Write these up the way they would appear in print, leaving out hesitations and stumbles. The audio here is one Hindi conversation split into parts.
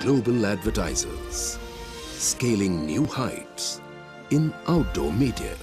global advertisers, scaling new heights in outdoor media.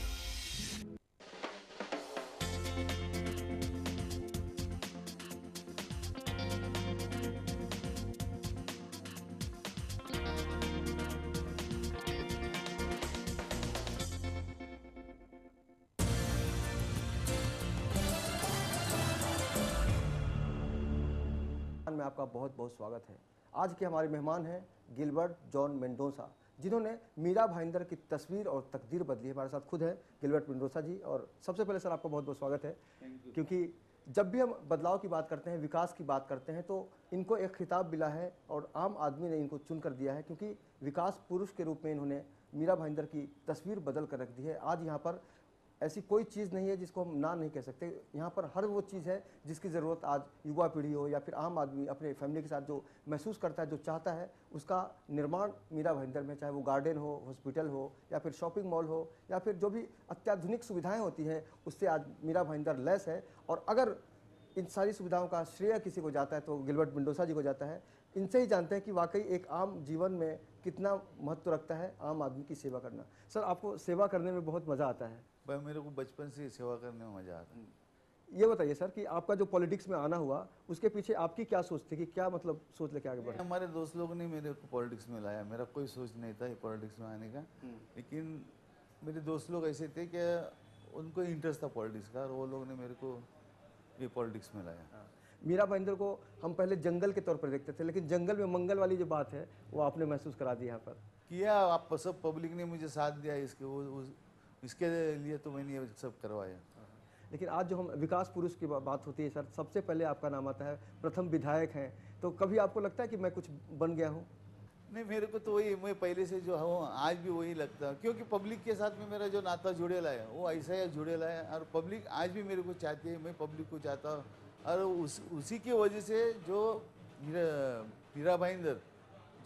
में आपका बहुत बहुत स्वागत है। आज के हमारे मेहमान हैं गिलबर्ट जॉन मेंडोजा, जिन्होंने मीरा भाईंदर की तस्वीर और तकदीर बदली है। हमारे साथ खुद हैं गिलबर्ट मेंडोजा जी। और सबसे पहले सर आपका बहुत बहुत स्वागत है, क्योंकि जब भी हम बदलाव की बात करते हैं, विकास की बात करते हैं, तो इनको एक खिताब मिला है और आम आदमी ने इनको चुन कर दिया है, क्योंकि विकास पुरुष के रूप में इन्होंने मीरा भाईंदर की तस्वीर बदल कर रख दी है। आज यहाँ पर ऐसी कोई चीज़ नहीं है जिसको हम ना नहीं कह सकते। यहाँ पर हर वो चीज़ है जिसकी ज़रूरत आज युवा पीढ़ी हो या फिर आम आदमी अपने फैमिली के साथ जो महसूस करता है, जो चाहता है, उसका निर्माण मीरा भाईंदर में, चाहे वो गार्डन हो, हॉस्पिटल हो या फिर शॉपिंग मॉल हो या फिर जो भी अत्याधुनिक सुविधाएं होती हैं, उससे आज मीरा भाईंदर लैस है। और अगर इन सारी सुविधाओं का श्रेय किसी को जाता है तो गिलबर्ट मेंडोजा जी को जाता है। इनसे ही जानते हैं कि वाकई एक आम जीवन में कितना महत्व रखता है आम आदमी की सेवा करना। सर, आपको सेवा करने में बहुत मज़ा आता है? भाई मेरे को बचपन से सेवा करने में मजा आता है। ये बताइए सर कि आपका जो पॉलिटिक्स में आना हुआ, उसके पीछे आपकी क्या सोच थी, कि क्या मतलब सोच लेके आगे बढ़े? हमारे दोस्त लोगों ने मेरे को पॉलिटिक्स में लाया। मेरा कोई सोच नहीं था ये पॉलिटिक्स में आने का, लेकिन मेरे दोस्त लोग ऐसे थे कि उनको इंटरेस्ट था पॉलिटिक्स का, और वो लोग ने मेरे को ये पॉलिटिक्स में लाया। मीरा भाईंदर को हम पहले जंगल के तौर पर देखते थे, लेकिन जंगल में मंगल वाली जो बात है वो आपने महसूस करा दी यहाँ पर। किया आप सब, पब्लिक ने मुझे साथ दिया इसके लिए, तो मैंने ये सब करवाया। लेकिन आज जो हम विकास पुरुष की बात होती है सर, सबसे पहले आपका नाम आता है, प्रथम विधायक हैं, तो कभी आपको लगता है कि मैं कुछ बन गया हूँ? नहीं, मेरे को तो वही, मैं पहले से जो हूँ आज भी वही लगता है, क्योंकि पब्लिक के साथ में मेरा जो नाता जुड़ेला है वो ऐसा ही जुड़ेला है, और पब्लिक आज भी मेरे को चाहती है, मैं पब्लिक को चाहता हूँ। और उसी की वजह से जो मीरा भाईंदर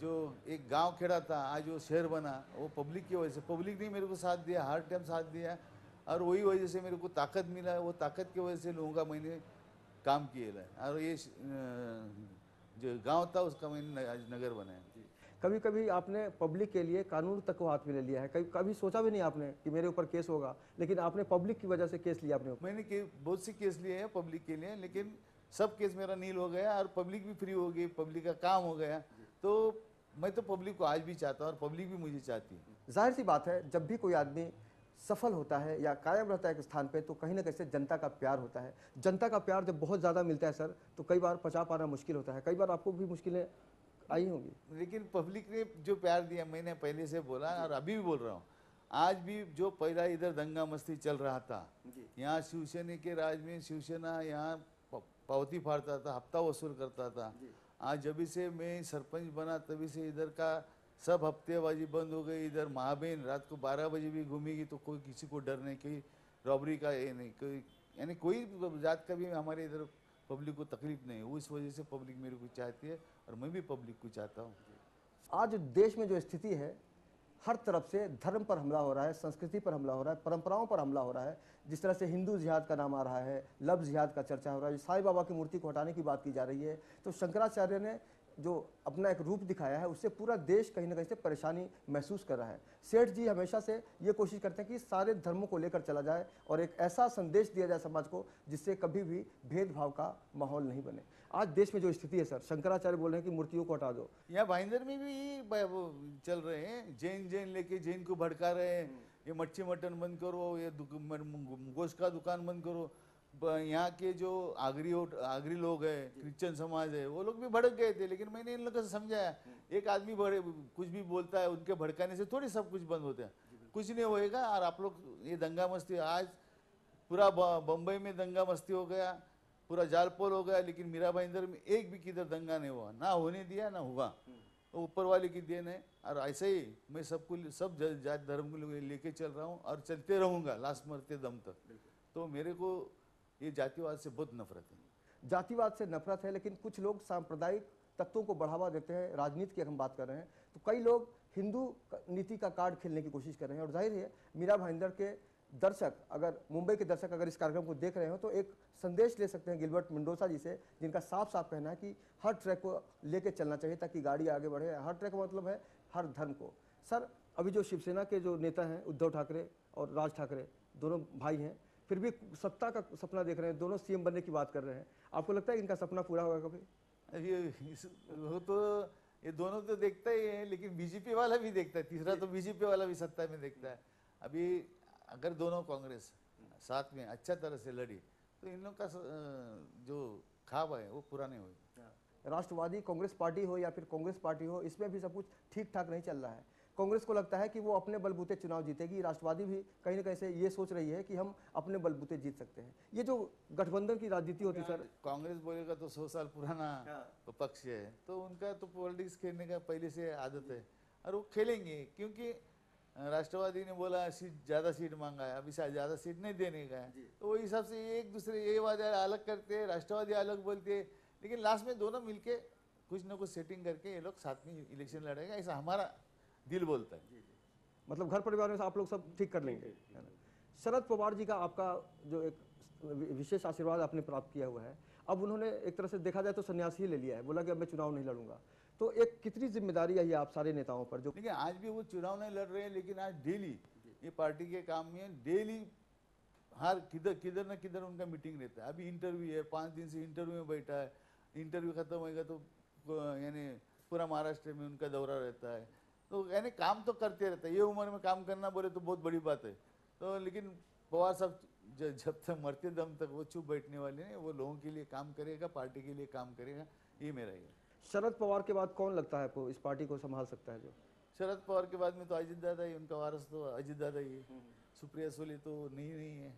जो एक गांव खेड़ा था, आज वो शहर बना, वो पब्लिक की वजह से। पब्लिक ने मेरे को साथ दिया, हर टाइम साथ दिया, और वही वजह से मेरे को ताकत मिला। वो ताकत की वजह से लोगों का मैंने काम किया है, और ये जो गांव था उसका मैंने आज नगर बनाया। कभी कभी आपने पब्लिक के लिए कानून तक को हाथ में ले लिया है, कभी सोचा भी नहीं आपने कि मेरे ऊपर केस होगा, लेकिन आपने पब्लिक की वजह से केस लिया अपने ऊपर? मैंने बहुत से केस लिए हैं पब्लिक के लिए, लेकिन सब केस मेरा नील हो गया, और पब्लिक भी फ्री हो गई, पब्लिक का काम हो गया। तो मैं तो पब्लिक को आज भी चाहता हूँ, और पब्लिक भी मुझे चाहती है। जाहिर सी बात है, जब भी कोई आदमी सफल होता है या कायम रहता है एक स्थान पे, तो कहीं ना कहीं से जनता का प्यार होता है। जनता का प्यार जब बहुत ज़्यादा मिलता है सर, तो कई बार पचा पाना मुश्किल होता है। कई बार आपको भी मुश्किलें आई होंगी? लेकिन पब्लिक ने जो प्यार दिया, मैंने पहले से बोला और अभी भी बोल रहा हूँ, आज भी जो पहला इधर दंगा मस्ती चल रहा था, यहाँ शिवसेना के राज में शिवसेना यहाँ पावती फाड़ता था, हफ्ता वसूल करता था। आज जब से मैं सरपंच बना तभी से इधर का सब हफ्तेबाजी बंद हो गई। इधर महाबेन रात को 12 बजे भी घूमेगी तो कोई किसी को डर नहीं, कोई रॉबरी का ये नहीं, कोई यानी कोई जात का भी हमारे इधर पब्लिक को तकलीफ नहीं। उस वजह से पब्लिक मेरे को चाहती है, और मैं भी पब्लिक को चाहता हूँ। आज देश में जो स्थिति है, हर तरफ से धर्म पर हमला हो रहा है, संस्कृति पर हमला हो रहा है, परंपराओं पर हमला हो रहा है। जिस तरह से हिंदू जिहाद का नाम आ रहा है, लव जिहाद का चर्चा हो रहा है, साईं बाबा की मूर्ति को हटाने की बात की जा रही है, तो शंकराचार्य ने जो अपना एक रूप दिखाया है, उससे पूरा देश कहीं ना कहीं से परेशानी महसूस कर रहा है। सेठ जी हमेशा से ये कोशिश करते हैं कि सारे धर्मों को लेकर चला जाए और एक ऐसा संदेश दिया जाए समाज को जिससे कभी भी भेदभाव का माहौल नहीं बने। आज देश में जो स्थिति है सर, शंकराचार्य बोल रहे हैं कि मूर्तियों को हटा दो। यहाँ भाईंदर में भी वो चल रहे हैं, जैन लेके जैन को भड़का रहे हैं, ये मच्छी मटन बंद करो, ये गोश्त का दुकान बंद करो। यहाँ के जो आगरी लोग हैं, क्रिश्चियन समाज है, वो लोग भी भड़क गए थे, लेकिन मैंने इन लोगों से समझाया, एक आदमी कुछ भी बोलता है, उनके भड़काने से थोड़ी सब कुछ बंद होता है, कुछ नहीं होएगा। और आप लोग ये दंगा मस्ती, आज पूरा बम्बई में दंगा मस्ती हो गया, पूरा जालपोल हो गया, लेकिन मीरा भाईंदर में एक भी किधर दंगा नहीं हुआ, ना होने दिया ना हुआ। तो ऊपर वाले की देन है, और ऐसे ही मैं सबको सब जात धर्म को लेके चल रहा हूँ और चलते रहूँगा लास्ट मरते दम तक। तो मेरे को ये जातिवाद से बहुत नफरत है। जातिवाद से नफरत है, लेकिन कुछ लोग सांप्रदायिक तत्वों को बढ़ावा देते हैं। राजनीति की हम बात कर रहे हैं तो कई लोग हिंदू नीति का कार्ड खेलने की कोशिश कर रहे हैं, और जाहिर है मीरा भाईंदर के दर्शक, अगर मुंबई के दर्शक अगर इस कार्यक्रम को देख रहे हो तो एक संदेश ले सकते हैं गिलबर्ट मेंडोसा जी से, जिनका साफ साफ कहना है कि हर ट्रैक को लेके चलना चाहिए ताकि गाड़ी आगे बढ़े। हर ट्रैक का मतलब है हर धर्म को। सर, अभी जो शिवसेना के जो नेता हैं उद्धव ठाकरे और राज ठाकरे, दोनों भाई हैं, फिर भी सत्ता का सपना देख रहे हैं, दोनों सीएम बनने की बात कर रहे हैं। आपको लगता है इनका सपना पूरा होगा कभी? वो तो ये दोनों तो देखता ही है, लेकिन बीजेपी वाला भी देखता है, तीसरा तो बीजेपी वाला भी सत्ता में देखता है। अभी अगर दोनों कांग्रेस साथ में अच्छा तरह से लड़ी तो इन लोग का जो ख्वाब है वो पूरा नहीं होगा। राष्ट्रवादी कांग्रेस पार्टी हो या फिर कांग्रेस पार्टी हो, इसमें भी सब कुछ ठीक ठाक नहीं चल रहा है। कांग्रेस को लगता है कि वो अपने बलबूते चुनाव जीतेगी, राष्ट्रवादी भी कहीं ना कहीं से ये सोच रही है कि हम अपने बलबूते जीत सकते हैं। ये जो गठबंधन की राजनीति होती है सर, कांग्रेस बोलेगा तो 100 साल पुराना तो पक्ष है, तो उनका तो पॉलिटिक्स खेलने का पहले से आदत है और वो खेलेंगे, क्योंकि राष्ट्रवादी ने बोला ज़्यादा सीट मांगा है, अभी ज़्यादा सीट नहीं देने का है, तो वो हिसाब से एक दूसरे ये वादा अलग करते हैं, राष्ट्रवादी अलग बोलते हैं, लेकिन लास्ट में दोनों मिलके कुछ ना कुछ सेटिंग करके ये लोग साथ में इलेक्शन लड़ेगा, ऐसा हमारा दिल बोलता है। मतलब घर परिवार में से आप लोग सब ठीक कर लेंगे। शरद पवार जी का आपका जो एक विशेष आशीर्वाद आपने प्राप्त किया हुआ है, अब उन्होंने एक तरह से देखा जाए तो संन्यास ही ले लिया है, बोला कि अब मैं चुनाव नहीं लड़ूंगा, तो एक कितनी जिम्मेदारी है ये आप सारे नेताओं पर? जो लेकिन आज भी वो चुनाव नहीं लड़ रहे हैं, लेकिन आज डेली ये पार्टी के काम में डेली हर किधर न किधर उनका मीटिंग रहता है। अभी इंटरव्यू है, 5 दिन से इंटरव्यू में बैठा है, इंटरव्यू खत्म होएगा तो यानी पूरा महाराष्ट्र में उनका दौरा रहता है, तो यानी काम तो करते रहता है। ये उम्र में काम करना बोले तो बहुत बड़ी बात है, तो लेकिन पवार साहब जब तक मरते दम तक वो चुप बैठने वाले नहीं, वो लोगों के लिए काम करेगा, पार्टी के लिए काम करेगा, ये मेरा ही है। शरद पवार के बाद कौन लगता है आपको इस पार्टी को संभाल सकता है? जो शरद पवार के बाद में तो अजित दादा ही, उनका वारस तो अजित दादा ही है, सुप्रिया सोले तो नहीं है,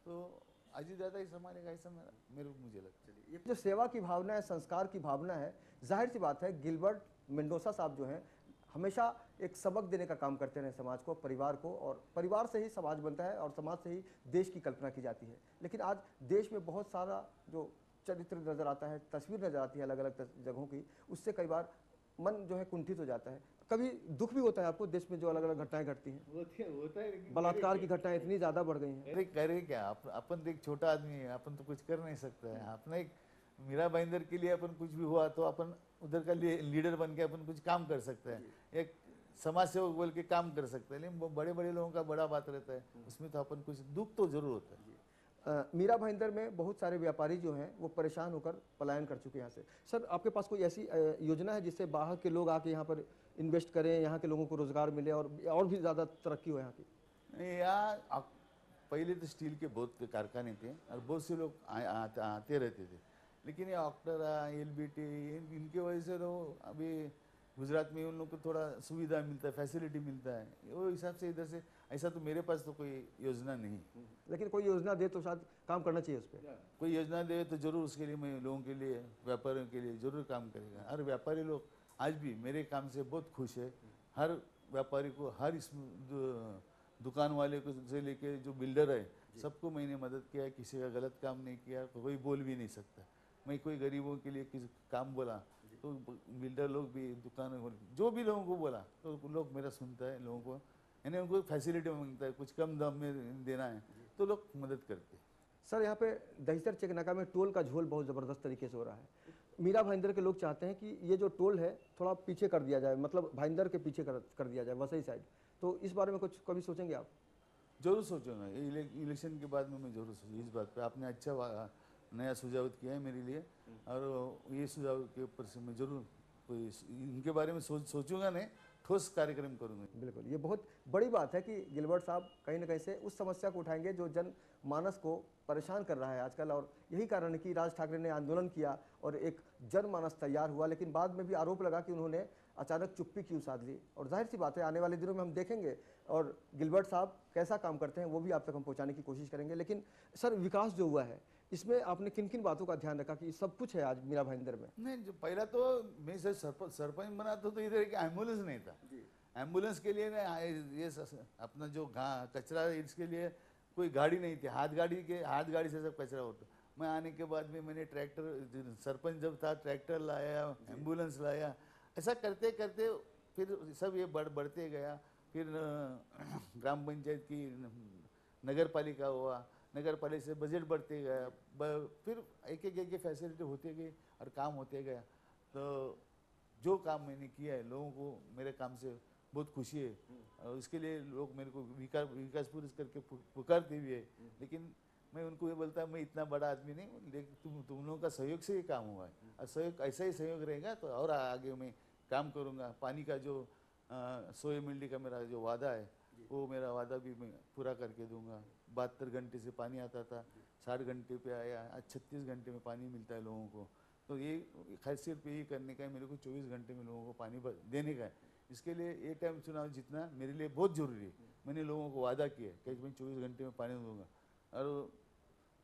तो अजित दादा ही संभालेगा, ऐसा मुझे लगता है। ये जो सेवा की भावना है, संस्कार की भावना है, जाहिर सी बात है गिलबर्ट मेंडोसा साहब जो हैं हमेशा एक सबक देने का काम करते रहे समाज को, परिवार को, और परिवार से ही समाज बनता है और समाज से ही देश की कल्पना की जाती है। लेकिन आज देश में बहुत सारा जो चरित्र नजर आता है, तस्वीर नजर आती है अलग अलग जगहों की, उससे कई बार मन जो है कुंठित हो जाता है। कभी दुख भी होता है आपको देश में जो अलग अलग घटनाएं घटती हैं? होता है, बलात्कार की घटनाएं इतनी ज्यादा बढ़ गई हैं। अरे करे क्या, अपन तो एक छोटा आदमी है, अपन तो कुछ कर नहीं सकता है। अपना एक मीरा भाईंदर के लिए अपन कुछ भी हुआ तो अपन उधर का लीडर बन के अपन कुछ काम कर सकते हैं, एक समाज सेवक बोल के काम कर सकते हैं, लेकिन बड़े बड़े लोगों का बड़ा बात रहता है, उसमें तो अपन कुछ दुख तो जरूर होता है। मीरा भाईंदर में बहुत सारे व्यापारी जो हैं वो परेशान होकर पलायन कर चुके हैं यहाँ से। सर, आपके पास कोई ऐसी योजना है जिससे बाहर के लोग आके यहाँ पर इन्वेस्ट करें, यहाँ के लोगों को रोजगार मिले और भी ज़्यादा तरक्की हो यहाँ की? यहाँ पहले तो स्टील के बहुत कारखाने थे और बहुत से लोग आते रहते थे, लेकिन ये ऑक्टरा, LBT इनके वजह से तो अभी गुजरात में उन लोग को थोड़ा सुविधा मिलता है, फैसिलिटी मिलता है, वो हिसाब से इधर से ऐसा तो मेरे पास तो कोई योजना नहीं। लेकिन कोई योजना दे तो शायद काम करना चाहिए उस पर। कोई योजना दे तो जरूर उसके लिए मैं लोगों के लिए, व्यापारियों के लिए जरूर काम करेगा। हर व्यापारी लोग आज भी मेरे काम से बहुत खुश है। हर व्यापारी को, हर इस दुकान वाले को से लेके जो बिल्डर है, सबको मैंने मदद किया, किसी का गलत काम नहीं किया, कोई बोल भी नहीं सकता। मैं कोई गरीबों के लिए किसी काम बोला तो बिल्डर लोग भी, दुकान जो भी लोगों को बोला तो लोग मेरा सुनता है, लोगों को यानी उनको फैसिलिटी मांगता है, कुछ कम दाम में देना है तो लोग मदद करते हैं। सर, यहाँ पे दहिसर चेकनाका में टोल का झोल बहुत ज़बरदस्त तरीके से हो रहा है। मीरा भाईंदर के लोग चाहते हैं कि ये जो टोल है थोड़ा पीछे कर दिया जाए, मतलब भाईंदर के पीछे कर दिया जाए, वसई साइड। तो इस बारे में कुछ कभी सोचेंगे आप? जरूर सोचूंगा, इलेक्शन के बाद में मैं जरूर सोचूंगा इस बात पे। आपने अच्छा नया सुझाव किया है मेरे लिए, और ये सुझाव के ऊपर से मैं जरूर कोई इनके बारे में सोचूंगा, नहीं ठोस कार्यक्रम करूंगा। बिल्कुल, ये बहुत बड़ी बात है कि गिलबर्ट साहब कहीं ना कहीं से उस समस्या को उठाएंगे जो जन मानस को परेशान कर रहा है आजकल, और यही कारण है कि राज ठाकरे ने आंदोलन किया और एक जनमानस तैयार हुआ, लेकिन बाद में भी आरोप लगा कि उन्होंने अचानक चुप्पी क्यों साध ली। और जाहिर सी बात है आने वाले दिनों में हम देखेंगे और गिलबर्ट साहब कैसा काम करते हैं वो भी आप तक हम पहुंचाने की कोशिश करेंगे। लेकिन सर, विकास जो हुआ है इसमें आपने किन किन बातों का ध्यान रखा कि सब कुछ है आज मीरा भाईंदर में? नहीं, जो पहला तो मैं सर सरपंच बना तो इधर एक एम्बुलेंस नहीं था। एम्बुलेंस के लिए ना ये अपना जो कचरा, इसके लिए कोई गाड़ी नहीं थी, हाथ गाड़ी से सब कचरा होता। मैं आने के बाद में मैंने ट्रैक्टर, सरपंच जब था ट्रैक्टर लाया, एम्बुलेंस लाया, ऐसा करते करते फिर सब ये बढ़ते गया। फिर ग्राम पंचायत की नगर पालिका हुआ, नगर पालिका से बजट बढ़ते गया, फिर एक एक फैसिलिटी होते गई और काम होते गया। तो जो काम मैंने किया है, लोगों को मेरे काम से बहुत खुशी है और उसके लिए लोग मेरे को विकास पुरुष करके पुकारते भी है। लेकिन मैं उनको ये बोलता मैं इतना बड़ा आदमी नहीं हूँ, लेकिन तुम लोगों का सहयोग से ये काम हुआ है और सहयोग ऐसा ही सहयोग रहेगा तो और आगे मैं काम करूँगा। पानी का जो 100 MLD का मेरा जो वादा है वो मेरा वादा भी मैं पूरा करके दूंगा। 72 घंटे से पानी आता था, 60 घंटे पे आया, आज 36 घंटे में पानी मिलता है लोगों को। तो ये खासियत पे ये करने का है, मेरे को 24 घंटे में लोगों को पानी देने का है। इसके लिए ये टाइम चुनाव जीतना मेरे लिए बहुत ज़रूरी है। मैंने लोगों को वादा किया कि मैं 24 घंटे में पानी दूंगा और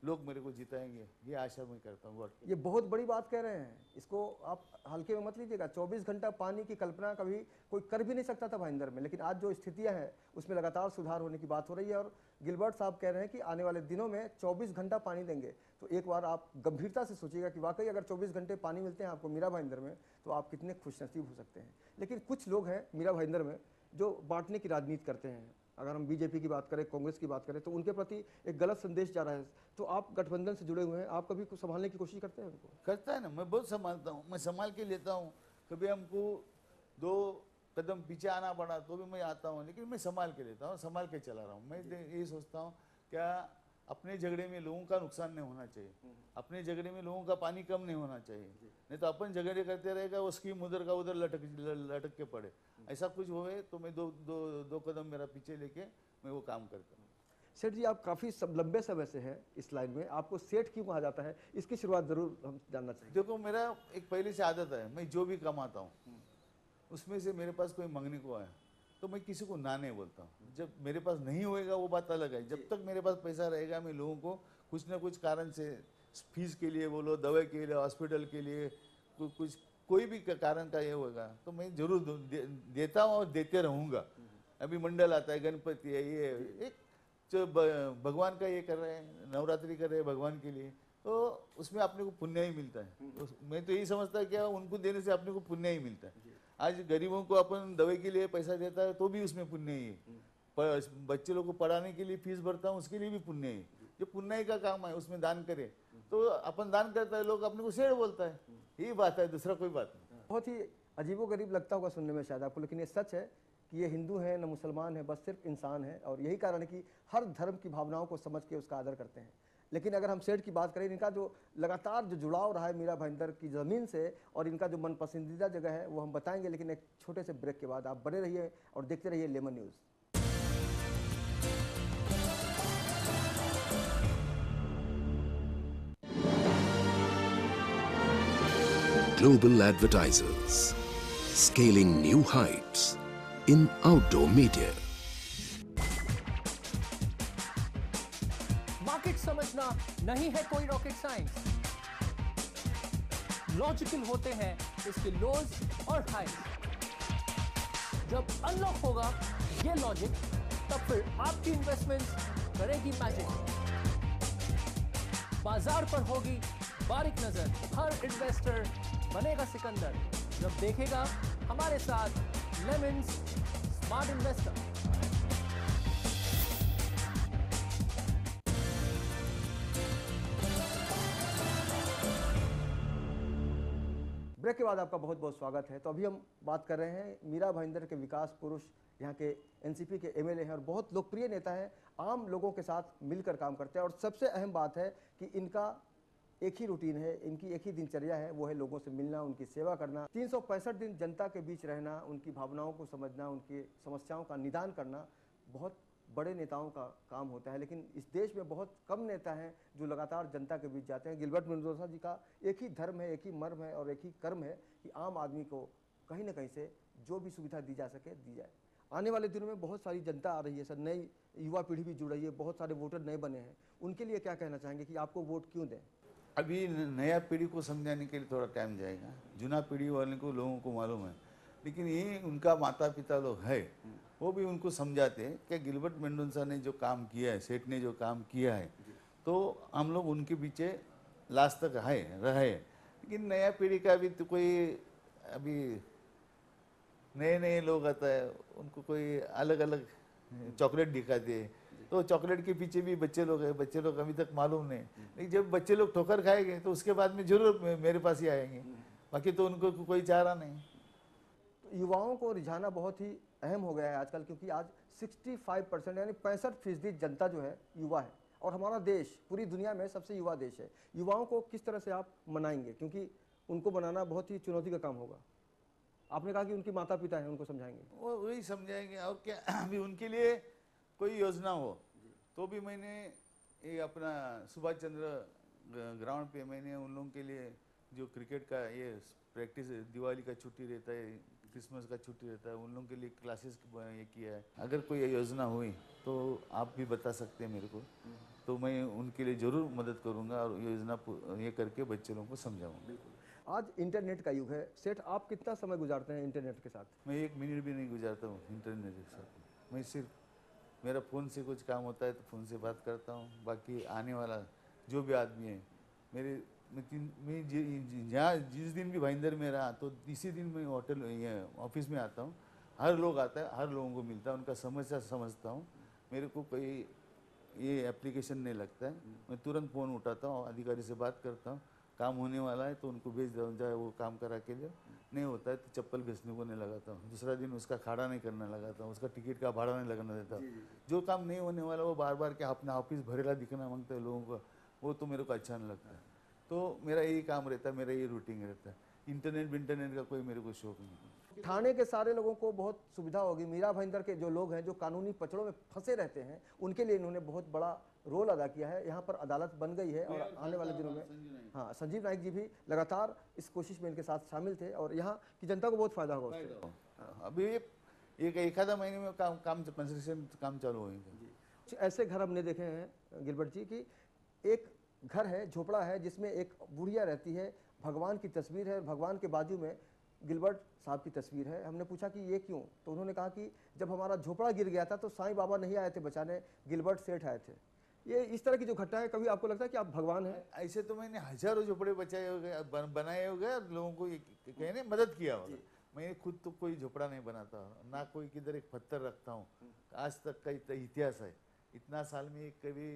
लोग मेरे को जिताएंगे, ये आशा मैं करता हूँ। ये बहुत बड़ी बात कह रहे हैं, इसको आप हल्के में मत लीजिएगा। 24 घंटा पानी की कल्पना कभी कोई कर भी नहीं सकता था भाईंदर में, लेकिन आज जो स्थितियां हैं उसमें लगातार सुधार होने की बात हो रही है। और गिलबर्ट साहब कह रहे हैं कि आने वाले दिनों में 24 घंटा पानी देंगे। तो एक बार आप गंभीरता से सोचिएगा कि वाकई अगर 24 घंटे पानी मिलते हैं आपको मीरा भाईंदर में, तो आप कितने खुशनसीब हो सकते हैं। लेकिन कुछ लोग हैं मीरा भाईंदर में जो बांटने की राजनीति करते हैं। अगर हम बीजेपी की बात करें, कांग्रेस की बात करें, तो उनके प्रति एक गलत संदेश जा रहा है। तो आप गठबंधन से जुड़े हुए हैं, आप कभी कुछ संभालने की कोशिश करते हैं उनको? करता है ना, मैं बहुत संभालता हूँ, मैं संभाल के लेता हूँ। कभी हमको 2 कदम पीछे आना पड़ा तो भी मैं आता हूँ, लेकिन मैं संभाल के लेता हूँ, संभाल के चला रहा हूँ। मैं ये सोचता हूँ क्या अपने झगड़े में लोगों का नुकसान नहीं होना चाहिए, अपने झगड़े में लोगों का पानी कम नहीं होना चाहिए। नहीं तो अपन झगड़े करते रहेगा, वो स्कीम उधर का उधर लटक के पड़े। ऐसा कुछ होए तो मैं दो कदम मेरा पीछे लेके मैं वो काम करता हूँ। सेठ जी, आप काफ़ी लंबे समय से हैं इस लाइन में, आपको सेठ क्यों कहा जाता है, इसकी शुरुआत जरूर हम जानना चाहिए। देखो, मेरा एक पहले से आदत है, मैं जो भी कमाता हूँ उसमें से मेरे पास कोई मांगने को आया तो मैं किसी को ना नहीं बोलता हूँ। जब मेरे पास नहीं होएगा वो बात अलग है, जब तक मेरे पास पैसा रहेगा मैं लोगों को कुछ ना कुछ कारण से, फीस के लिए बोलो, दवाई के लिए, हॉस्पिटल के लिए, कोई भी कारण का ये होगा तो मैं जरूर देता हूँ और देते रहूँगा। अभी मंडल आता है, गणपति है, ये एक जो भगवान का ये कर रहे हैं, नवरात्रि कर रहे हैं भगवान के लिए, तो उसमें अपने को पुण्य ही मिलता है। मैं तो यही समझता है कि उनको देने से अपने को पुण्य ही मिलता है। आज गरीबों को अपन दवाई के लिए पैसा देता है तो भी उसमें पुण्य ही है। बच्चे लोग को पढ़ाने के लिए फीस भरता हूँ उसके लिए भी पुण्य ही। जो पुण्य का काम है उसमें दान करे तो अपन दान करता है, लोग अपने को शेर बोलता है, यही बात है, दूसरा कोई बात नहीं। बहुत ही अजीबोगरीब लगता होगा सुनने में शायद आपको, लेकिन ये सच है कि ये हिंदू है न मुसलमान है, बस सिर्फ इंसान है। और यही कारण है कि हर धर्म की भावनाओं को समझ के उसका आदर करते हैं। लेकिन अगर हम सेठ की बात करें, इनका जो लगातार जो जुड़ाव रहा है मीरा भाईंदर की ज़मीन से और इनका जो मन पसंदीदा जगह है वो हम बताएंगे, लेकिन एक छोटे से ब्रेक के बाद। आप बने रहिए और देखते रहिए lemon news. Global advertisers, scaling new heights in outdoor media. Market समझना नहीं है कोई रॉकेट साइंस, लॉजिकल होते हैं इसके लोज और हाई। जब अनलॉक होगा ये लॉजिक, तब फिर आपकी इन्वेस्टमेंट करेगी मैजिक। बाजार पर होगी बारीक नजर, हर इन्वेस्टर बनेगा सिकंदर जब देखेगा हमारे साथ लेमन्स स्मार्ट इन्वेस्टर। ब्रेक के बाद आपका बहुत बहुत स्वागत है। तो अभी हम बात कर रहे हैं मीरा भाईंदर के विकास पुरुष, यहाँ के एनसीपी के एमएलए हैं और बहुत लोकप्रिय नेता हैं, आम लोगों के साथ मिलकर काम करते हैं। और सबसे अहम बात है कि इनका एक ही रूटीन है, इनकी एक ही दिनचर्या है, वो है लोगों से मिलना, उनकी सेवा करना, 365 दिन जनता के बीच रहना, उनकी भावनाओं को समझना, उनकी समस्याओं का निदान करना बहुत बड़े नेताओं का काम होता है। लेकिन इस देश में बहुत कम नेता हैं जो लगातार जनता के बीच जाते हैं। गिलबर्ट मेंडोजा जी का एक ही धर्म है, एक ही मर्म है और एक ही कर्म है कि आम आदमी को कहीं ना कहीं से जो भी सुविधा दी जा सके दी जाए। आने वाले दिनों में बहुत सारी जनता आ रही है सर, नई युवा पीढ़ी भी जुड़ रही है, बहुत सारे वोटर नए बने हैं, उनके लिए क्या कहना चाहेंगे कि आपको वोट क्यों दें? अभी नया पीढ़ी को समझाने के लिए थोड़ा टाइम जाएगा, जुना पीढ़ी वाले को लोगों को मालूम है, लेकिन ये उनका माता पिता लोग है वो भी उनको समझाते हैं कि गिलबर्ट मेंडोजा ने जो काम किया है, सेठ ने जो काम किया है, तो हम लोग उनके पीछे लास्ट तक रहे। लेकिन नया पीढ़ी का भी तो कोई अभी नए लोग आता है, उनको कोई अलग अलग चॉकलेट दिखाते हैं तो चॉकलेट के पीछे भी बच्चे लोग हैं, बच्चे लोग अभी तक मालूम नहीं, लेकिन जब बच्चे लोग ठोकर खाएंगे तो उसके बाद में जरूर मेरे पास ही आएंगे, बाकी तो उनको कोई चारा नहीं। तो युवाओं को रिझाना बहुत ही अहम हो गया है आजकल, क्योंकि आज 65% यानी 65% जनता जो है युवा है, और हमारा देश पूरी दुनिया में सबसे युवा देश है। युवाओं को किस तरह से आप मनाएंगे, क्योंकि उनको बनाना बहुत ही चुनौती का काम होगा। आपने कहा कि उनके माता पिता हैं, उनको समझाएंगे। वो वही समझाएंगे, और क्या अभी उनके लिए कोई योजना हो तो भी मैंने ये अपना सुभाष चंद्र ग्राउंड पे मैंने उन लोगों के लिए जो क्रिकेट का ये प्रैक्टिस, दिवाली का छुट्टी रहता है, क्रिसमस का छुट्टी रहता है, उन लोगों के लिए क्लासेस ये किया है। अगर कोई योजना हुई तो आप भी बता सकते हैं मेरे को, तो मैं उनके लिए ज़रूर मदद करूंगा और योजना ये करके बच्चे लोगों को समझाऊंगा। आज इंटरनेट का युग है। सेठ, आप कितना समय गुजारते हैं इंटरनेट के साथ? मैं 1 मिनट भी नहीं गुजारता हूँ इंटरनेट के साथ। मैं सिर्फ मेरा फ़ोन से कुछ काम होता है तो फ़ोन से बात करता हूँ, बाकी आने वाला जो भी आदमी है मैं जहाँ जिस दिन भी भाईंदर में रहा तो इसी दिन मैं होटल ये ऑफिस में आता हूँ, हर लोग आता है, हर लोगों को मिलता है, उनका समस्या समझता हूँ। मेरे को कोई ये एप्लीकेशन नहीं लगता है, मैं तुरंत फ़ोन उठाता हूँ, अधिकारी से बात करता हूँ, काम होने वाला है तो उनको भेज दो, जाए वो काम करा के लिए, नहीं होता है तो चप्पल बेचने को नहीं लगाता हूँ, दूसरा दिन उसका खाड़ा नहीं करना लगाता हूँ, उसका टिकट का भाड़ा नहीं लगाना देता हूँ। जो काम नहीं होने वाला वो बार बार क्या अपना ऑफिस भरेला दिखना मांगता है लोगों को, वो तो मेरे को अच्छा नहीं लगता है। तो मेरा यही काम रहता है, मेरा यही रूटीन रहता है। इंटरनेट का कोई मेरे को शौक नहीं। थाने के सारे लोगों को बहुत सुविधा होगी। मीरा भाईंदर के जो लोग हैं जो कानूनी पचड़ों में फंसे रहते हैं, उनके लिए इन्होंने बहुत बड़ा रोल अदा किया है। यहाँ पर अदालत बन गई है और आने वाले दिनों में हाँ, संजीव नाइक जी भी लगातार इस कोशिश में इनके साथ शामिल थे और यहाँ की जनता को बहुत फायदा होगा उससे। अभी एक आधा महीने में काम कंस्ट्रक्शन काम चालू होगा। ऐसे घर हमने देखे हैं गिलबर्ट जी की एक घर है, झोपड़ा है, जिसमें एक बुढ़िया रहती है, भगवान की तस्वीर है, भगवान के बाजू में गिलबर्ट साहब की तस्वीर है। हमने पूछा कि ये क्यों, तो उन्होंने कहा कि जब हमारा झोपड़ा गिर गया था तो साईं बाबा नहीं आए थे बचाने, गिलबर्ट सेठ आए थे। ये इस तरह की जो घटना है, कभी आपको लगता है कि आप भगवान हैं? ऐसे तो मैंने हजारों झोपड़े बचाए हो गए, बनाए हो गए, लोगों को कहने मदद किया होगा। मैं खुद तो कोई झोपड़ा नहीं बनाता, ना कोई किधर एक पत्थर रखता हूँ। आज तक का इतिहास है, इतना साल में कभी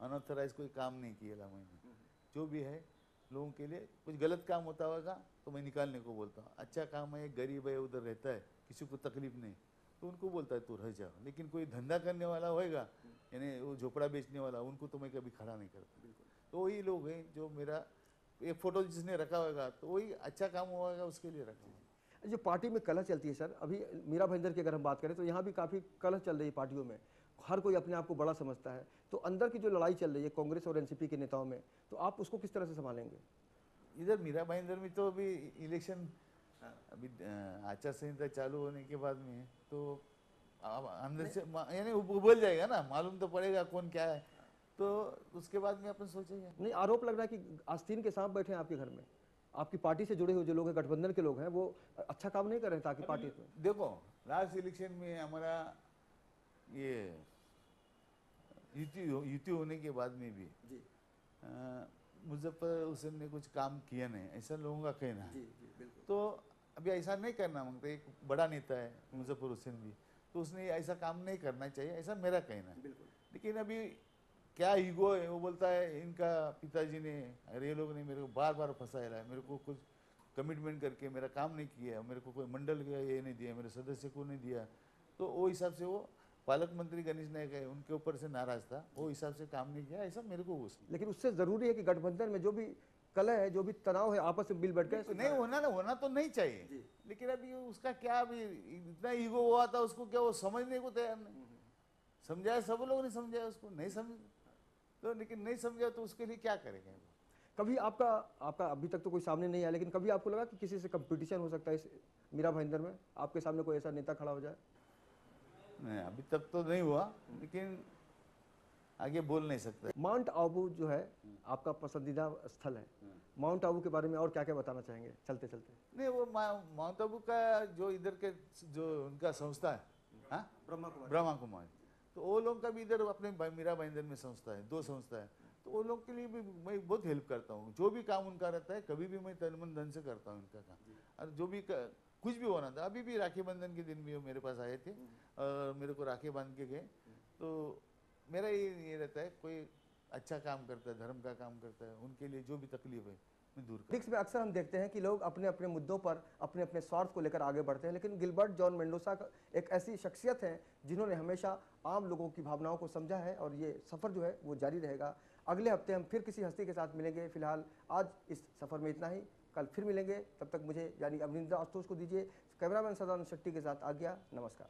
अनऑथराइज कोई काम नहीं किया मैंने। जो भी है लोगों के लिए कुछ गलत काम होता होगा तो मैं निकालने को बोलता हूँ। अच्छा काम है, गरीब है, उधर रहता है, किसी को तकलीफ नहीं, तो उनको बोलता है तू रह जा। लेकिन कोई धंधा करने वाला होएगा, यानी वो झोपड़ा बेचने वाला, उनको तो मैं कभी खड़ा नहीं करता। तो वही लोग हैं जो मेरा एक फोटो जिसने रखा होगा तो वही अच्छा काम होगा उसके लिए रखा। जो पार्टी में कलह चलती है सर, अभी मीरा भाईंदर की अगर हम बात करें तो यहाँ भी काफ़ी कलह चल रही है पार्टियों में, हर कोई अपने आप को बड़ा समझता है। तो अंदर की जो लड़ाई चल रही है कांग्रेस और एनसीपी के नेताओं में, तो आप उसको किस तरह से संभालेंगे? इधर मीरा भाईंदर में तो अभी इलेक्शन, अभी आचार संहिता चालू होने के बाद में तो अंदर से यानी उबल जाएगा ना, मालूम तो पड़ेगा कौन क्या है, तो उसके बाद में अपन सोचेंगे। नहीं, आरोप लग रहा है कि आस्तीन के सांप बैठे हैं आपके घर में, आपकी पार्टी से जुड़े हुए जो लोग हैं, गठबंधन के लोग हैं, वो अच्छा काम नहीं कर रहे ताकि पार्टी में। देखो लास्ट इलेक्शन में हमारा ये युति होने के बाद में भी मुजफ्फर हुसैन ने कुछ काम किया नहीं, ऐसा लोगों का कहना है। तो अभी ऐसा नहीं करना मांगते, एक बड़ा नेता है मुजफ्फर हुसैन भी, तो उसने ऐसा काम नहीं करना चाहिए, ऐसा मेरा कहना है। लेकिन अभी क्या ईगो है, वो बोलता है इनका पिताजी ने और ये लोग ने मेरे को बार बार फंसाया है, मेरे को कुछ कमिटमेंट करके मेरा काम नहीं किया, मेरे को कोई मंडल का ये नहीं दिया, मेरे सदस्य को नहीं दिया। तो वो हिसाब से वो पालक मंत्री गणेश नायक है, उनके ऊपर से नाराज था, वो हिसाब से काम नहीं किया, ऐसा मेरे को लेकिन उससे जरूरी है कि गठबंधन में जो भी कलह है, जो भी तनाव है, आपस में मिल बैठ गए। नहीं होना तो नहीं चाहिए, लेकिन अभी उसका क्या, अभी इतना ईगो हुआ था उसको, क्या वो समझने को तैयार नहीं। समझाया सब लोगों ने, समझाया उसको नहीं समझ तो, लेकिन नहीं समझा तो उसके लिए क्या करेंगे। कभी आपका अभी तक तो कोई सामने नहीं आया, लेकिन कभी आपको लगा कि किसी से कंपटीशन हो सकता है इस मीरा भाईंदर में, आपके सामने कोई ऐसा नेता खड़ा हो जाए? नहीं, अभी तक तो नहीं हुआ, लेकिन आगे बोल नहीं सकते। माउंट आबू जो है आपका पसंदीदा स्थल है, माउंट आबू के बारे में और क्या क्या बताना चाहेंगे चलते चलते? नहीं, वो माउंट आबू का जो इधर के जो उनका संस्था है, हाँ, ब्रह्मा कुमारी, तो वो लोग का भी इधर अपने मीरा भाईंदर में संस्था है, 2 संस्था है, तो वो लोग के लिए भी मैं बहुत हेल्प करता हूँ। जो भी काम उनका रहता है कभी भी मैं तन मन धन से करता हूँ उनका काम। और जो भी कुछ भी होना था, अभी भी राखी बंधन के दिन भी वो मेरे पास आए थे और मेरे को राखी बांध के गए, तो मेरा ये रहता है, कोई अच्छा काम करता है, धर्म का काम करता है, उनके लिए जो भी तकलीफ है मैं दूर कर। पॉलिटिक्स में अक्सर हम देखते हैं कि लोग अपने अपने मुद्दों पर अपने अपने स्वार्थ को लेकर आगे बढ़ते हैं, लेकिन गिलबर्ट जॉन मेंडोसा एक ऐसी शख्सियत है जिन्होंने हमेशा आम लोगों की भावनाओं को समझा है, और ये सफ़र जो है वो जारी रहेगा। अगले हफ्ते हम फिर किसी हस्ती के साथ मिलेंगे। फिलहाल आज इस सफ़र में इतना ही, कल फिर मिलेंगे। तब तक मुझे यानी अभिनेंद्र आशुतोष को दीजिए कैमरामैन सदानंद शेट्टी के साथ आज्ञा। नमस्कार।